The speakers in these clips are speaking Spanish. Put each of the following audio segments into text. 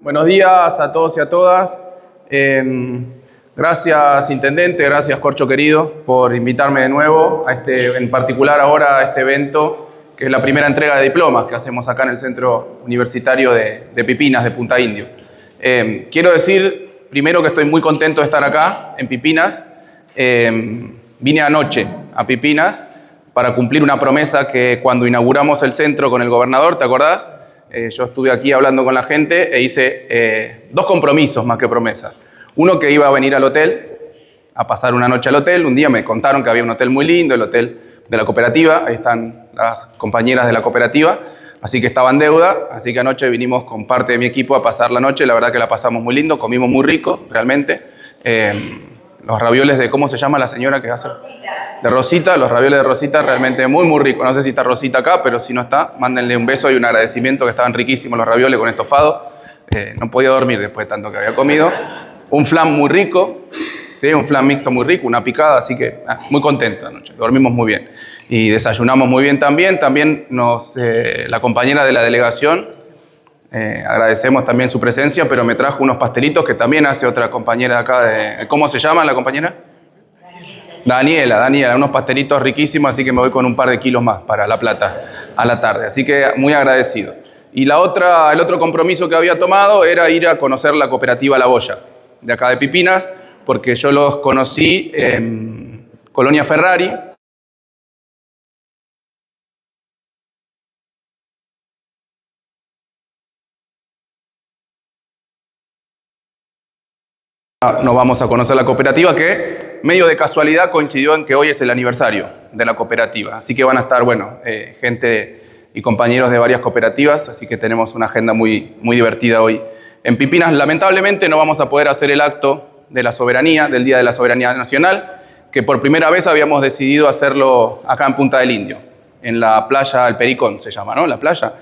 Buenos días a todos y a todas. Gracias, Intendente, gracias, Corcho querido, por invitarme de nuevo, en particular ahora a este evento, que es la primera entrega de diplomas que hacemos acá en el Centro Universitario de Pipinas, de Punta Indio. Quiero decir primero que estoy muy contento de estar acá, en Pipinas. Vine anoche a Pipinas para cumplir una promesa que cuando inauguramos el centro con el gobernador, ¿te acordás? Yo estuve aquí hablando con la gente e hice 2 compromisos más que promesas. Uno, que iba a venir al hotel, a pasar una noche al hotel. Un día me contaron que había un hotel muy lindo, el hotel de la cooperativa. Ahí están las compañeras de la cooperativa, así que estaba en deuda. Así que anoche vinimos con parte de mi equipo a pasar la noche. La verdad que la pasamos muy lindo, comimos muy rico, realmente. Los ravioles de, ¿cómo se llama la señora que hace? Rosita. De Rosita, los ravioles de Rosita realmente muy, muy ricos. No sé si está Rosita acá, pero si no está, mándenle un beso y un agradecimiento, que estaban riquísimos los ravioles con estofado. No podía dormir después de tanto que había comido. Un flan muy rico, ¿sí? Un flan mixto muy rico, una picada, así que muy contento anoche, dormimos muy bien. Y desayunamos muy bien también. También la compañera de la delegación, agradecemos también su presencia, pero me trajo unos pastelitos que también hace otra compañera de acá. ¿Cómo se llama la compañera? Daniela, unos pastelitos riquísimos, así que me voy con un par de kilos más para La Plata a la tarde. Así que muy agradecido. Y el otro compromiso que había tomado era ir a conocer la cooperativa La Boya, de acá de Pipinas, porque yo los conocí en Colonia Ferrari. Nos vamos a conocer la cooperativa, que medio de casualidad coincidió en que hoy es el aniversario de la cooperativa. Así que van a estar, gente y compañeros de varias cooperativas, así que tenemos una agenda muy, muy divertida hoy en Pipinas. Lamentablemente no vamos a poder hacer el acto de la soberanía, del Día de la Soberanía Nacional, que por primera vez habíamos decidido hacerlo acá en Punta del Indio, en la playa El Pericón se llama, ¿no? La playa.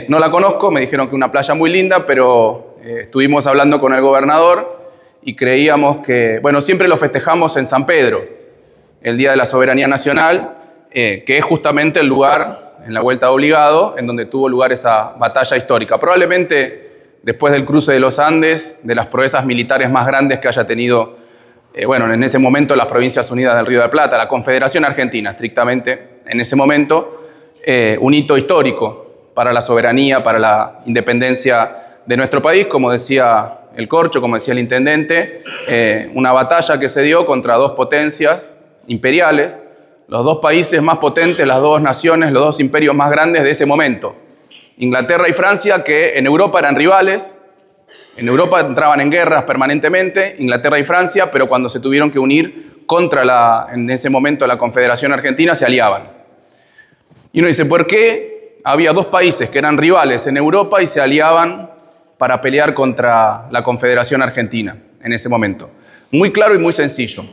No la conozco, me dijeron que una playa muy linda, pero estuvimos hablando con el gobernador y creíamos que, siempre lo festejamos en San Pedro, el Día de la Soberanía Nacional, que es justamente el lugar, en la Vuelta de Obligado, en donde tuvo lugar esa batalla histórica. Probablemente después del cruce de los Andes, de las proezas militares más grandes que haya tenido, en ese momento las Provincias Unidas del Río de la Plata, la Confederación Argentina, estrictamente, en ese momento, un hito histórico para la soberanía, para la independencia de nuestro país, como decía el Corcho, como decía el Intendente, una batalla que se dio contra 2 potencias imperiales, los 2 países más potentes, las 2 naciones, los 2 imperios más grandes de ese momento. Inglaterra y Francia, que en Europa eran rivales, en Europa entraban en guerras permanentemente, Inglaterra y Francia, pero cuando se tuvieron que unir contra en ese momento la Confederación Argentina, se aliaban. Y uno dice, ¿por qué había 2 países que eran rivales en Europa y se aliaban para pelear contra la Confederación Argentina en ese momento? Muy claro y muy sencillo,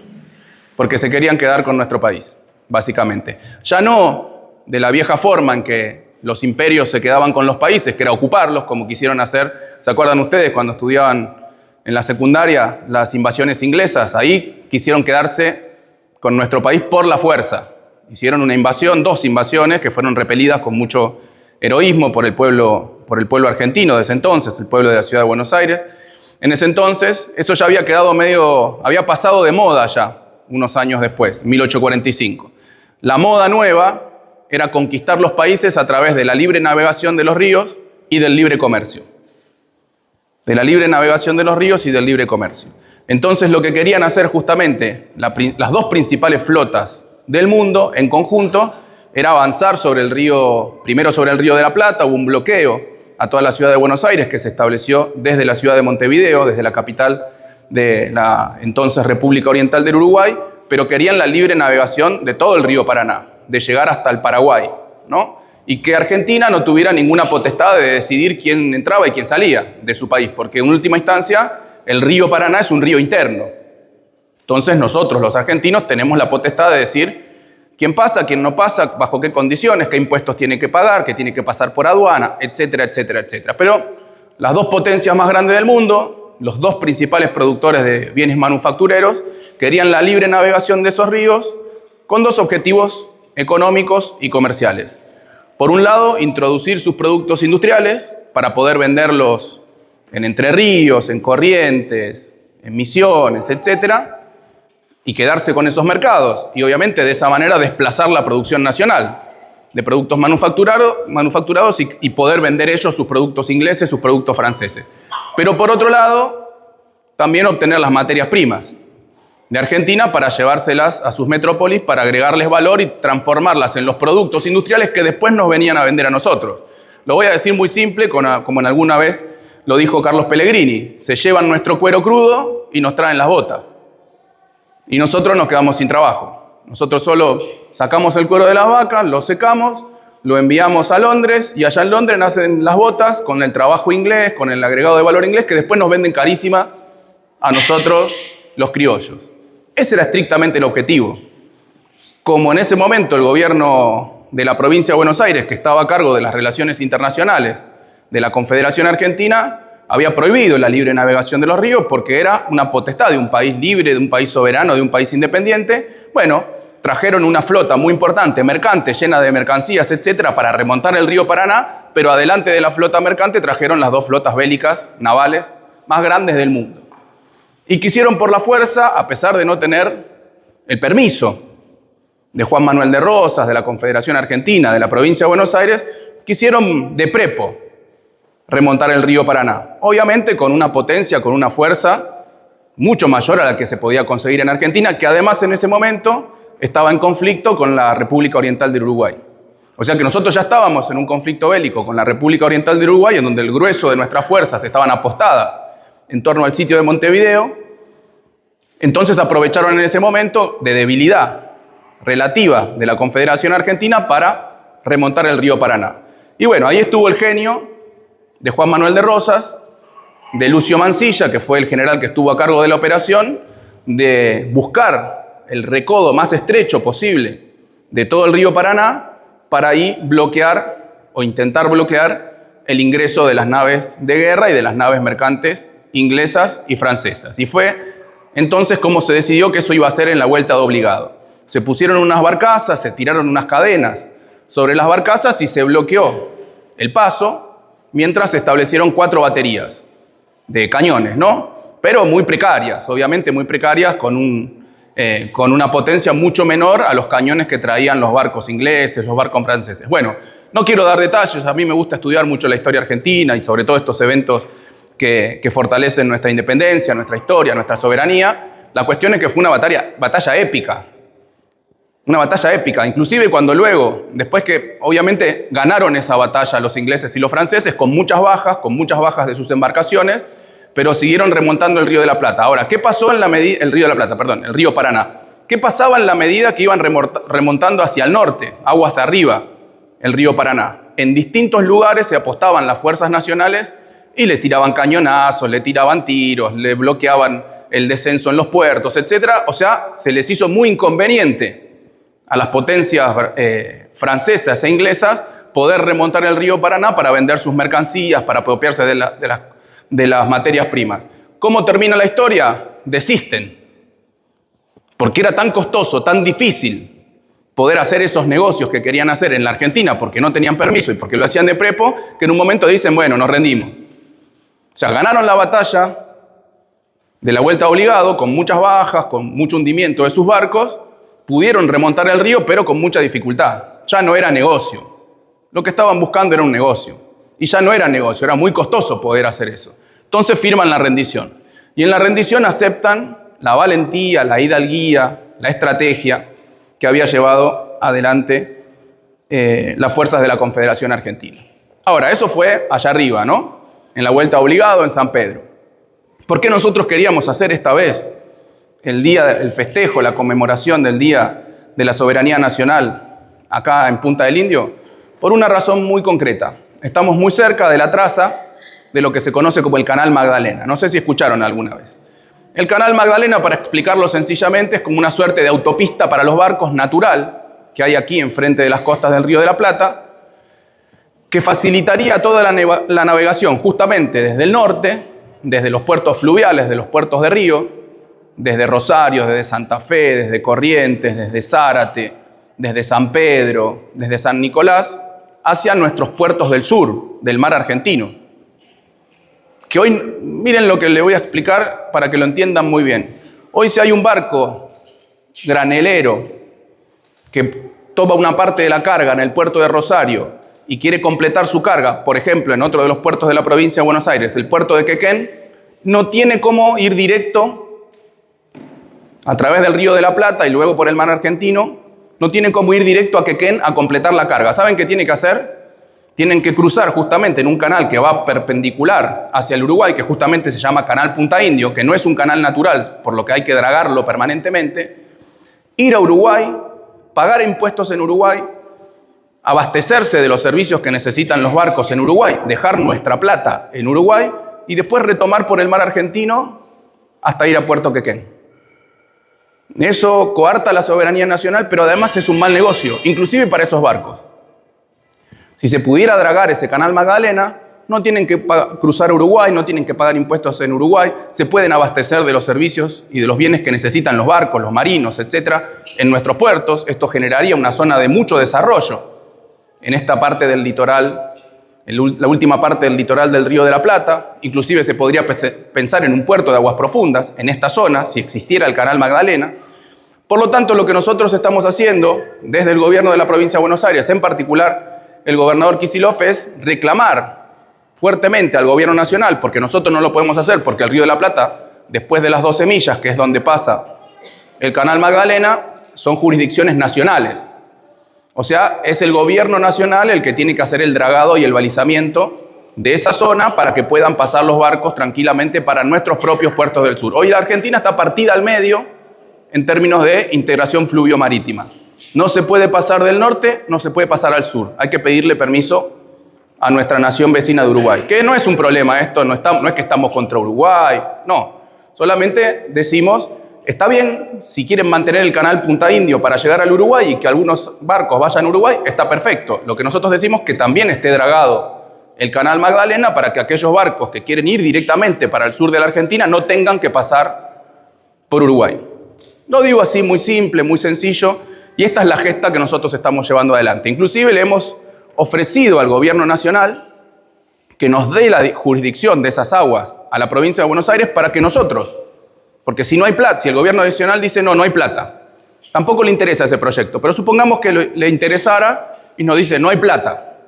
porque se querían quedar con nuestro país, básicamente. Ya no de la vieja forma en que los imperios se quedaban con los países, que era ocuparlos, como quisieron hacer, ¿se acuerdan ustedes cuando estudiaban en la secundaria las invasiones inglesas? Ahí quisieron quedarse con nuestro país por la fuerza. Hicieron una invasión, 2 invasiones que fueron repelidas con mucho heroísmo por el pueblo argentino de ese entonces, el pueblo de la ciudad de Buenos Aires. En ese entonces, eso ya había quedado había pasado de moda ya, unos años después, 1845. La moda nueva era conquistar los países a través de la libre navegación de los ríos y del libre comercio. De la libre navegación de los ríos y del libre comercio. Entonces lo que querían hacer justamente las 2 principales flotas del mundo en conjunto era avanzar sobre el río, primero sobre el río de la Plata. Hubo un bloqueo a toda la ciudad de Buenos Aires que se estableció desde la ciudad de Montevideo, desde la capital de la entonces República Oriental del Uruguay, pero querían la libre navegación de todo el río Paraná, de llegar hasta el Paraguay, ¿no? Y que Argentina no tuviera ninguna potestad de decidir quién entraba y quién salía de su país, porque en última instancia el río Paraná es un río interno. Entonces nosotros, los argentinos, tenemos la potestad de decir quién pasa, quién no pasa, bajo qué condiciones, qué impuestos tiene que pagar, qué tiene que pasar por aduana, etcétera, etcétera, etcétera. Pero las 2 potencias más grandes del mundo, los 2 principales productores de bienes manufactureros, querían la libre navegación de esos ríos con 2 objetivos económicos y comerciales. Por un lado, introducir sus productos industriales para poder venderlos en Entre Ríos, en Corrientes, en Misiones, etcétera, y quedarse con esos mercados. Y obviamente de esa manera desplazar la producción nacional de productos manufacturados y poder vender ellos sus productos ingleses, sus productos franceses. Pero por otro lado, también obtener las materias primas de Argentina para llevárselas a sus metrópolis, para agregarles valor y transformarlas en los productos industriales que después nos venían a vender a nosotros. Lo voy a decir muy simple, como en alguna vez lo dijo Carlos Pellegrini: se llevan nuestro cuero crudo y nos traen las botas. Y nosotros nos quedamos sin trabajo. Nosotros solo sacamos el cuero de las vacas, lo secamos, lo enviamos a Londres y allá en Londres nacen las botas con el trabajo inglés, con el agregado de valor inglés, que después nos venden carísima a nosotros los criollos. Ese era estrictamente el objetivo. Como en ese momento el gobierno de la provincia de Buenos Aires, que estaba a cargo de las relaciones internacionales de la Confederación Argentina, había prohibido la libre navegación de los ríos porque era una potestad de un país libre, de un país soberano, de un país independiente. Bueno, trajeron una flota muy importante, mercante, llena de mercancías, etcétera, para remontar el río Paraná, pero adelante de la flota mercante trajeron las dos flotas bélicas navales más grandes del mundo. Y quisieron por la fuerza, a pesar de no tener el permiso de Juan Manuel de Rosas, de la Confederación Argentina, de la provincia de Buenos Aires, quisieron de prepo remontar el río Paraná. Obviamente con una potencia, con una fuerza mucho mayor a la que se podía conseguir en Argentina, que además en ese momento estaba en conflicto con la República Oriental del Uruguay. O sea que nosotros ya estábamos en un conflicto bélico con la República Oriental del Uruguay, en donde el grueso de nuestras fuerzas estaban apostadas en torno al sitio de Montevideo. Entonces aprovecharon en ese momento de debilidad relativa de la Confederación Argentina para remontar el río Paraná. Y bueno, ahí estuvo el genio de Juan Manuel de Rosas, de Lucio Mansilla, que fue el general que estuvo a cargo de la operación, de buscar el recodo más estrecho posible de todo el río Paraná para ahí bloquear o intentar bloquear el ingreso de las naves de guerra y de las naves mercantes inglesas y francesas. Y fue entonces como se decidió que eso iba a ser en la vuelta de obligado. Se pusieron unas barcazas, se tiraron unas cadenas sobre las barcazas y se bloqueó el paso, mientras se establecieron 4 baterías de cañones, ¿no? Pero muy precarias, obviamente muy precarias, con una potencia mucho menor a los cañones que traían los barcos ingleses, los barcos franceses. Bueno, no quiero dar detalles, a mí me gusta estudiar mucho la historia argentina y sobre todo estos eventos que fortalecen nuestra independencia, nuestra historia, nuestra soberanía. La cuestión es que fue una batalla épica. Una batalla épica, inclusive cuando luego, después que obviamente ganaron esa batalla los ingleses y los franceses con muchas bajas de sus embarcaciones, pero siguieron remontando el río de la Plata. Ahora, ¿qué pasó en el río Paraná? ¿Qué pasaba en la medida que iban remontando hacia el norte, aguas arriba, el río Paraná? En distintos lugares se apostaban las fuerzas nacionales y le tiraban cañonazos, le tiraban tiros, le bloqueaban el descenso en los puertos, etc. O sea, se les hizo muy inconveniente a las potencias francesas e inglesas poder remontar el río Paraná para vender sus mercancías, para apropiarse de las materias primas. ¿Cómo termina la historia? Desisten. Porque era tan costoso, tan difícil poder hacer esos negocios que querían hacer en la Argentina porque no tenían permiso y porque lo hacían de prepo, que en un momento dicen, bueno, nos rendimos. O sea, ganaron la batalla de la vuelta obligado, con muchas bajas, con mucho hundimiento de sus barcos, pudieron remontar el río, pero con mucha dificultad. Ya no era negocio. Lo que estaban buscando era un negocio. Y ya no era negocio, era muy costoso poder hacer eso. Entonces firman la rendición. Y en la rendición aceptan la valentía, la hidalguía, la estrategia que había llevado adelante las fuerzas de la Confederación Argentina. Ahora, eso fue allá arriba, ¿no? En la vuelta obligado, en San Pedro. ¿Por qué nosotros queríamos hacer esta vez el festejo, la conmemoración del Día de la Soberanía Nacional acá en Punta del Indio? Por una razón muy concreta. Estamos muy cerca de la traza de lo que se conoce como el Canal Magdalena. No sé si escucharon alguna vez. El Canal Magdalena, para explicarlo sencillamente, es como una suerte de autopista para los barcos natural que hay aquí enfrente de las costas del Río de la Plata, que facilitaría toda la navegación justamente desde el norte, desde los puertos fluviales, de los puertos de río, desde Rosario, desde Santa Fe, desde Corrientes, desde Zárate, desde San Pedro, desde San Nicolás, hacia nuestros puertos del sur, del mar argentino. que hoy, miren lo que les voy a explicar para que lo entiendan muy bien. Hoy si hay un barco granelero que toma una parte de la carga en el puerto de Rosario y quiere completar su carga, por ejemplo, en otro de los puertos de la provincia de Buenos Aires, el puerto de Quequén, no tiene cómo ir directo a través del Río de la Plata y luego por el mar argentino, no tiene cómo ir directo a Quequén a completar la carga. ¿Saben qué tiene que hacer? Tienen que cruzar justamente en un canal que va perpendicular hacia el Uruguay, que justamente se llama Canal Punta Indio, que no es un canal natural, por lo que hay que dragarlo permanentemente, ir a Uruguay, pagar impuestos en Uruguay, abastecerse de los servicios que necesitan los barcos en Uruguay, dejar nuestra plata en Uruguay y después retomar por el mar argentino hasta ir a Puerto Quequén. Eso coarta la soberanía nacional, pero además es un mal negocio, inclusive para esos barcos. Si se pudiera dragar ese canal Magdalena, no tienen que cruzar Uruguay, no tienen que pagar impuestos en Uruguay, se pueden abastecer de los servicios y de los bienes que necesitan los barcos, los marinos, etcétera, en nuestros puertos. Esto generaría una zona de mucho desarrollo en esta parte del litoral, la última parte del litoral del Río de la Plata. Inclusive se podría pensar en un puerto de aguas profundas en esta zona, si existiera el canal Magdalena. Por lo tanto, lo que nosotros estamos haciendo desde el gobierno de la provincia de Buenos Aires, en particular el gobernador Kicillof, es reclamar fuertemente al gobierno nacional, porque nosotros no lo podemos hacer, porque el Río de la Plata, después de las 12 millas, que es donde pasa el canal Magdalena, son jurisdicciones nacionales. O sea, es el gobierno nacional el que tiene que hacer el dragado y el balizamiento de esa zona para que puedan pasar los barcos tranquilamente para nuestros propios puertos del sur. Hoy la Argentina está partida al medio en términos de integración fluvio-marítima. No se puede pasar del norte, no se puede pasar al sur. Hay que pedirle permiso a nuestra nación vecina de Uruguay. Que no es un problema esto, no es que estamos contra Uruguay, no. Solamente decimos, está bien, si quieren mantener el canal Punta Indio para llegar al Uruguay y que algunos barcos vayan a Uruguay, está perfecto. Lo que nosotros decimos es que también esté dragado el canal Magdalena para que aquellos barcos que quieren ir directamente para el sur de la Argentina no tengan que pasar por Uruguay. Lo digo así, muy simple, muy sencillo. Y esta es la gesta que nosotros estamos llevando adelante. Inclusive le hemos ofrecido al gobierno nacional que nos dé la jurisdicción de esas aguas a la provincia de Buenos Aires para que nosotros, porque si no hay plata, si el gobierno nacional dice no hay plata, tampoco le interesa ese proyecto, pero supongamos que le interesara y nos dice no hay plata.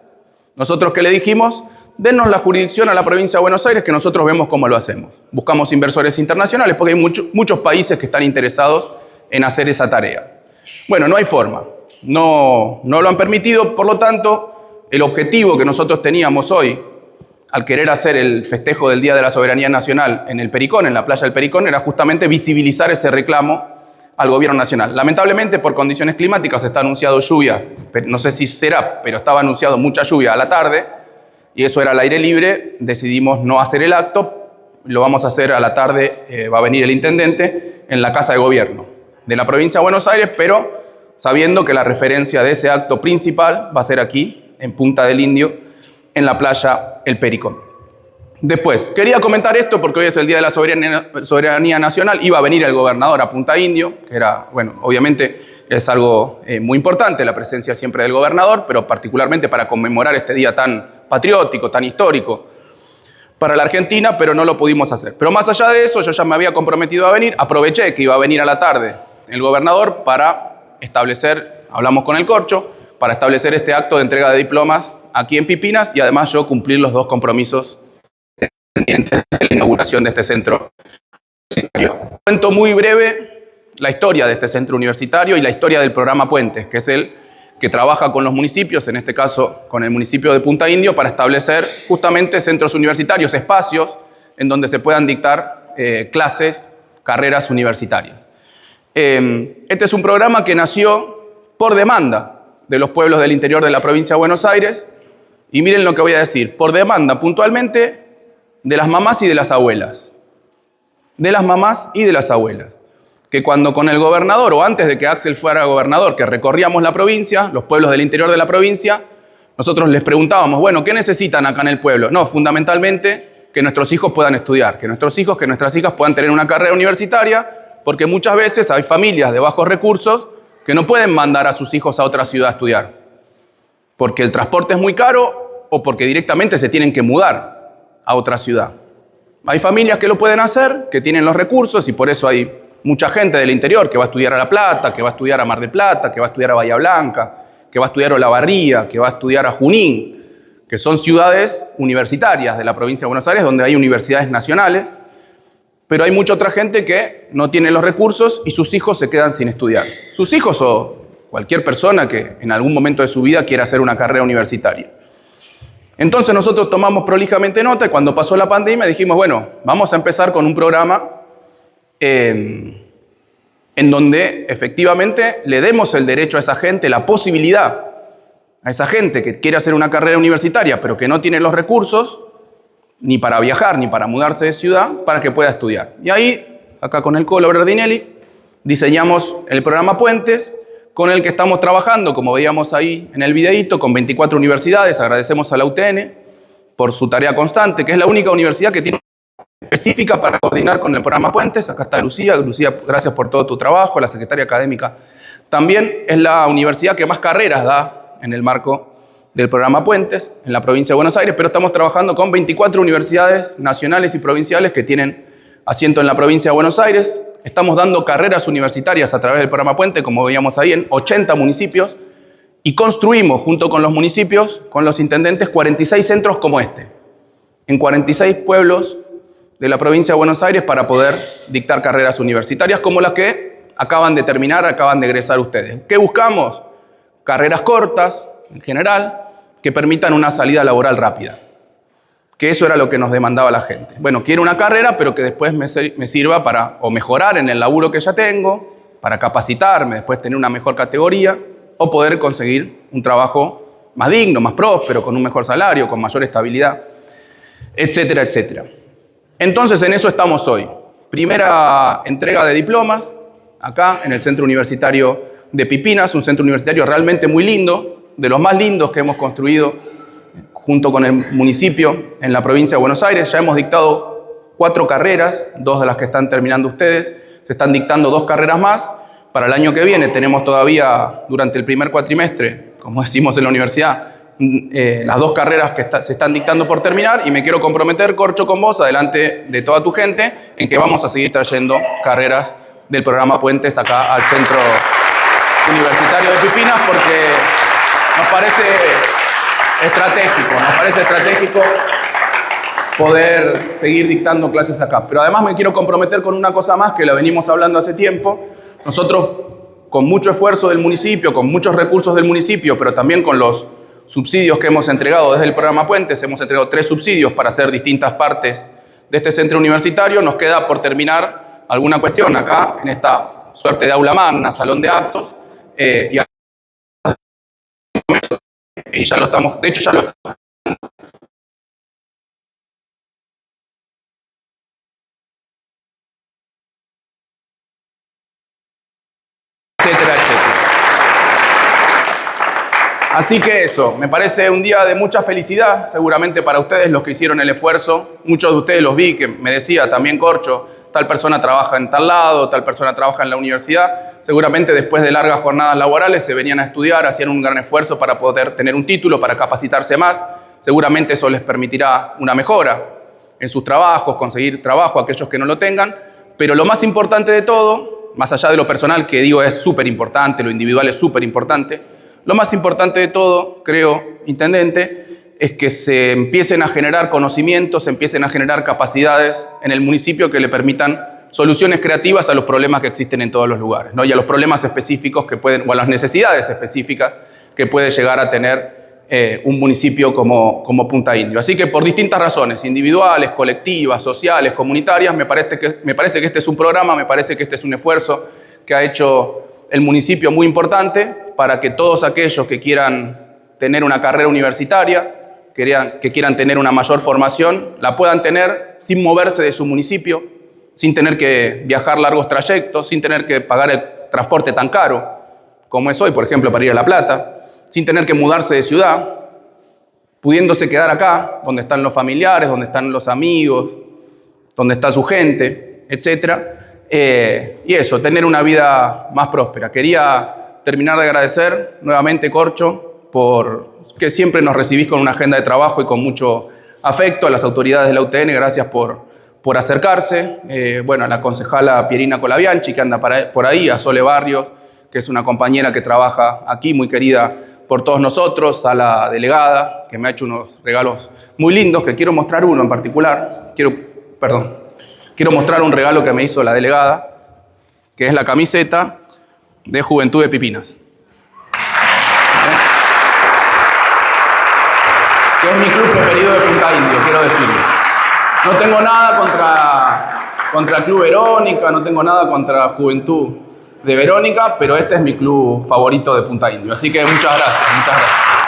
Nosotros que le dijimos, denos la jurisdicción a la provincia de Buenos Aires que nosotros vemos cómo lo hacemos. Buscamos inversores internacionales porque hay muchos países que están interesados en hacer esa tarea. Bueno, no hay forma, no lo han permitido, por lo tanto, el objetivo que nosotros teníamos hoy, al querer hacer el festejo del Día de la Soberanía Nacional en el Pericón, en la playa del Pericón, era justamente visibilizar ese reclamo al gobierno nacional. Lamentablemente, por condiciones climáticas, está anunciado lluvia, no sé si será, pero estaba anunciado mucha lluvia a la tarde, y eso era al aire libre, decidimos no hacer el acto, lo vamos a hacer a la tarde, va a venir el intendente en la Casa de Gobierno de la provincia de Buenos Aires, pero sabiendo que la referencia de ese acto principal va a ser aquí, en Punta del Indio, en la playa El Pericón. Después, quería comentar esto porque hoy es el Día de la Soberanía Nacional, iba a venir el gobernador a Punta Indio, que era, bueno, obviamente es algo muy importante la presencia siempre del gobernador, pero particularmente para conmemorar este día tan patriótico, tan histórico para la Argentina, pero no lo pudimos hacer. Pero más allá de eso, yo ya me había comprometido a venir, aproveché que iba a venir a la tarde el gobernador para establecer, hablamos con el Corcho, para establecer este acto de entrega de diplomas aquí en Pipinas y además yo cumplir los 2 compromisos pendientes de la inauguración de este centro universitario. Cuento muy breve la historia de este centro universitario y la historia del programa Puentes, que es el que trabaja con los municipios, en este caso con el municipio de Punta Indio, para establecer justamente centros universitarios, espacios en donde se puedan dictar clases, carreras universitarias. Este es un programa que nació por demanda de los pueblos del interior de la provincia de Buenos Aires, y miren lo que voy a decir, por demanda puntualmente de las mamás y de las abuelas. De las mamás y de las abuelas. Que cuando con el gobernador, o antes de que Axel fuera gobernador, que recorríamos la provincia, los pueblos del interior de la provincia, nosotros les preguntábamos, bueno, ¿qué necesitan acá en el pueblo? No, fundamentalmente que nuestros hijos puedan estudiar, que nuestros hijos, que nuestras hijas puedan tener una carrera universitaria, porque muchas veces hay familias de bajos recursos que no pueden mandar a sus hijos a otra ciudad a estudiar, porque el transporte es muy caro o porque directamente se tienen que mudar a otra ciudad. Hay familias que lo pueden hacer, que tienen los recursos, y por eso hay mucha gente del interior que va a estudiar a La Plata, que va a estudiar a Mar del Plata, que va a estudiar a Bahía Blanca, que va a estudiar a Olavarría, que va a estudiar a Junín, que son ciudades universitarias de la provincia de Buenos Aires, donde hay universidades nacionales, pero hay mucha otra gente que no tiene los recursos y sus hijos se quedan sin estudiar. Sus hijos o cualquier persona que en algún momento de su vida quiera hacer una carrera universitaria. Entonces nosotros tomamos prolijamente nota y cuando pasó la pandemia dijimos, bueno, vamos a empezar con un programa en donde efectivamente le demos el derecho a esa gente, la posibilidad a esa gente que quiere hacer una carrera universitaria pero que no tiene los recursos ni para viajar ni para mudarse de ciudad para que pueda estudiar. Y ahí, acá con el Colo Berdinelli, diseñamos el programa Puentes, con el que estamos trabajando, como veíamos ahí en el videíto, con 24 universidades. Agradecemos a la UTN por su tarea constante, que es la única universidad que tiene específica para coordinar con el programa Puentes. Acá está Lucía. Lucía, gracias por todo tu trabajo. La secretaria académica también es la universidad que más carreras da en el marco del programa Puentes en la provincia de Buenos Aires, pero estamos trabajando con 24 universidades nacionales y provinciales que tienen asiento en la provincia de Buenos Aires. Estamos dando carreras universitarias a través del programa Puente, como veíamos ahí, en 80 municipios, y construimos, junto con los municipios, con los intendentes, 46 centros como este, en 46 pueblos de la provincia de Buenos Aires para poder dictar carreras universitarias como las que acaban de terminar, acaban de egresar ustedes. ¿Qué buscamos? Carreras cortas, en general, que permitan una salida laboral rápida. Que eso era lo que nos demandaba la gente. Bueno, quiero una carrera, pero que después me sirva para o mejorar en el laburo que ya tengo, para capacitarme, después tener una mejor categoría, o poder conseguir un trabajo más digno, más próspero, con un mejor salario, con mayor estabilidad, etcétera, etcétera. Entonces, en eso estamos hoy. Primera entrega de diplomas, acá en el Centro Universitario de Pipinas, un centro universitario realmente muy lindo, de los más lindos que hemos construido junto con el municipio en la provincia de Buenos Aires. Ya hemos dictado 4 carreras, 2 de las que están terminando ustedes. Se están dictando 2 carreras más. Para el año que viene tenemos todavía, durante el primer cuatrimestre, como decimos en la universidad, las 2 carreras que se están dictando por terminar, y me quiero comprometer, Corcho, con vos, adelante de toda tu gente, en que vamos a seguir trayendo carreras del programa Puentes acá al Centro Universitario de Pipinas, porque nos parece estratégico poder seguir dictando clases acá. Pero además me quiero comprometer con una cosa más que la venimos hablando hace tiempo. Nosotros, con mucho esfuerzo del municipio, con muchos recursos del municipio, pero también con los subsidios que hemos entregado desde el programa Puentes, hemos entregado 3 subsidios para hacer distintas partes de este centro universitario. Nos queda por terminar alguna cuestión acá, en esta suerte de aula magna, salón de actos, y ya lo estamos, de hecho ya lo estamos. Etcétera, etcétera. Así que eso, me parece un día de mucha felicidad, seguramente para ustedes, los que hicieron el esfuerzo. Muchos de ustedes los vi, que me decía también Corcho, tal persona trabaja en tal lado, tal persona trabaja en la universidad. Seguramente después de largas jornadas laborales se venían a estudiar, hacían un gran esfuerzo para poder tener un título, para capacitarse más. Seguramente eso les permitirá una mejora en sus trabajos, conseguir trabajo a aquellos que no lo tengan. Pero lo más importante de todo, más allá de lo personal, que digo es súper importante, lo individual es súper importante, lo más importante de todo, creo, intendente, es que se empiecen a generar conocimientos, se empiecen a generar capacidades en el municipio que le permitan soluciones creativas a los problemas que existen en todos los lugares, ¿no? Y a los problemas específicos que pueden, o a las necesidades específicas que puede llegar a tener un municipio como Punta Indio. Así que por distintas razones, individuales, colectivas, sociales, comunitarias, me parece que este es un programa, me parece que este es un esfuerzo que ha hecho el municipio muy importante para que todos aquellos que quieran tener una carrera universitaria, que quieran tener una mayor formación, la puedan tener sin moverse de su municipio, sin tener que viajar largos trayectos, sin tener que pagar el transporte tan caro como es hoy, por ejemplo, para ir a La Plata, sin tener que mudarse de ciudad, pudiéndose quedar acá, donde están los familiares, donde están los amigos, donde está su gente, etc. Y eso, tener una vida más próspera. Quería terminar de agradecer nuevamente, Corcho, por que siempre nos recibís con una agenda de trabajo y con mucho afecto. A las autoridades de la UTN, gracias por por acercarse. Bueno, a la concejala Pierina Colabianchi, que anda por ahí, a Sole Barrios, que es una compañera que trabaja aquí, muy querida por todos nosotros, a la delegada, que me ha hecho unos regalos muy lindos, que quiero mostrar uno en particular. Quiero mostrar un regalo que me hizo la delegada, que es la camiseta de Juventud de Pipinas. Que es mi club preferido de Punta Indio, quiero decirles. No tengo nada contra el Club Verónica, no tengo nada contra Juventud de Verónica, pero este es mi club favorito de Punta Indio. Así que muchas gracias, muchas gracias.